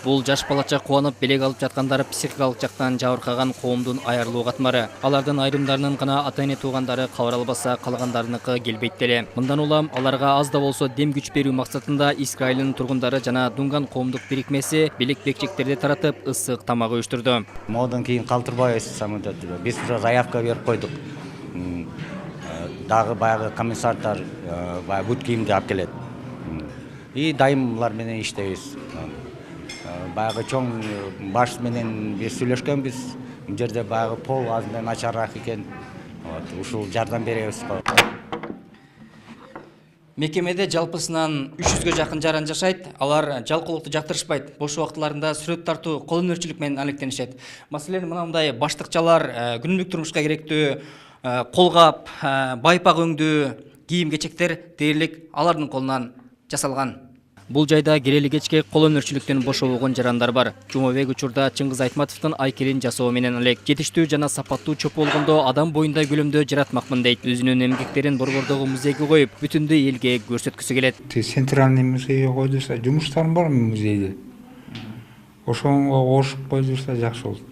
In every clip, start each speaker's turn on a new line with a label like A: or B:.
A: Бул жаш балача кубанып белек алып жаткандары психикалык жактан жабыркаган коомдун айырылуу катмары. Алардын айрымдарынын гана ата-эне туугандары кабар албаса, калгандарыныкы келбейт деле. Мындан улам аларга аз да болсо дем күч берүү максатында Искрайлын тургундары жана Дунган коомдук бирикмеси белек бекчектерди таратып, ысык тамак уюштурду.
B: Модан кийин калтырбайбыз самолетти. Биз уже заявка берип койдук. Дагы баягы комиссардар баягы бут кийимди алып келет. И дайымлар менен иштейбиз. Баягы чоң баш менен биз сүйлөшкөнбүз. Бул жерде баягы пол азыр начарраак экен. Ушул жардам беребиз.
A: Мекемеде жалпысынан 300-ге жакын жаран жашайт. Алар жалкоолукту жактырышпайт. Бош убактыларында сүрөт тартуу, кол өнөрчүлүк менен алектенишет. Маселен, мындай баштыкчалар күнүмдүк турмушка керектүү колгап, байпак өңдүү кийим-кечектер дээрлик алардын колунан жасалган. Бул жайда кирели кечке кол өнөрчүлүктөн бошобогон жарандар бар. Жумабек учурда Чыңгыз Айтматовдун айкелин жасоо менен элек жетиштүү жана сапаттуу чоп болгондо адам боюндай көлөмдө жаратмакмын дейт. Өзүнүн эмгектерин Борбордогу музейге коюп, бүтүндөй элге көрсөткүсү келет.
C: Центральный музейге койдурса, жумуштарым бар музейде. Ошого кошуп койдурса жакшы болот.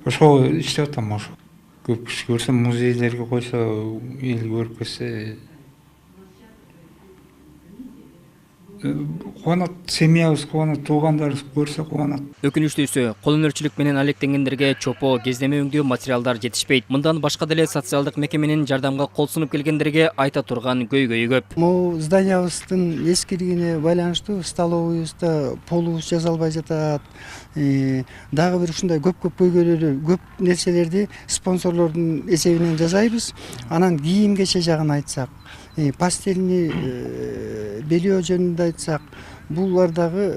C: Ошо иштеп атам ошо. Көп киши көрсө, музейлерге койсо, эл көрүп келсе, кубанат, семьябыз кубанат, туугандарыбыз көрсө кубанат.
A: Өкүнүчтүүсү, кол өнөрчүлүк менен алектенгендерге чопо, кездеме өңдүү материалдар жетишпейт. Мындан башка деле социалдык мекеменин жардамга кол сунуп келгендерге айта турган көйгөйү көп.
D: Могу зданиябыздын эскилигине байланыштуу столовыйыбызда полубуз жасалбай жатат. Дагы бир ушундай көп көйгөйлөр, көп нерселерди спонсорлордун эсебинен жасайбыз. Анан кийим-кече жагын айтсак, пастельный белөө жөнүндө айтсак, булар дагы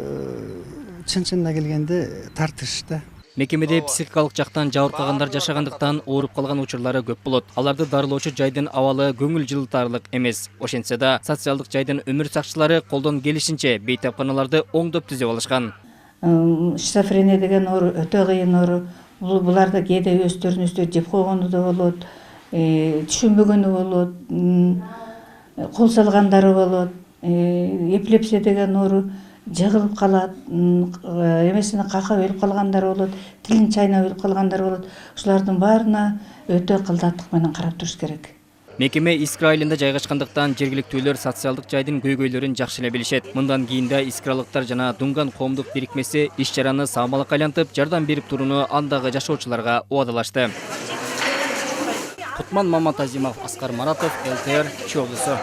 D: чын-чынына келгенде тартыш да.
A: Мекемеде психикалык жактан жабыркагандар жашагандыктан ооруп калган учурлары көп болот. Аларды дарылоочу жайдын абалы көңүл жылытарлык эмес. Ошентсе да, социалдык жайдын өмүр сакчылары колдон келишинче бейтапканаларды оңдоп түзөп алышкан.
E: Шизофрения деген оору өтө кыйын оору. Буларды кээде өздөрүн өздөрү жеп койгону да болот, түшүнбөгөнү болот, кол салгандары болот. Эпилепсия деген оору жыгылып калат, эмесине какап өлүп калгандар болот, тилин чайнап өлүп калгандар болот. Ушулардын баарына өтө кылдаттык менен карап туруш керек.
A: Мекеме Искра айылында жайгашкандыктан жергиликтүүлөр социалдык жайдын көйгөйлөрүн жакшы эле билишет. Мындан кийин да искралыктар жана Дунган коомдук бирикмеси иш-чараны саамалыкка айлантып, жардам берип турууну андагы жашоочуларга убадалашты. Кутман Маматазимов, Аскар Маратов, ЛТР, Чогусу.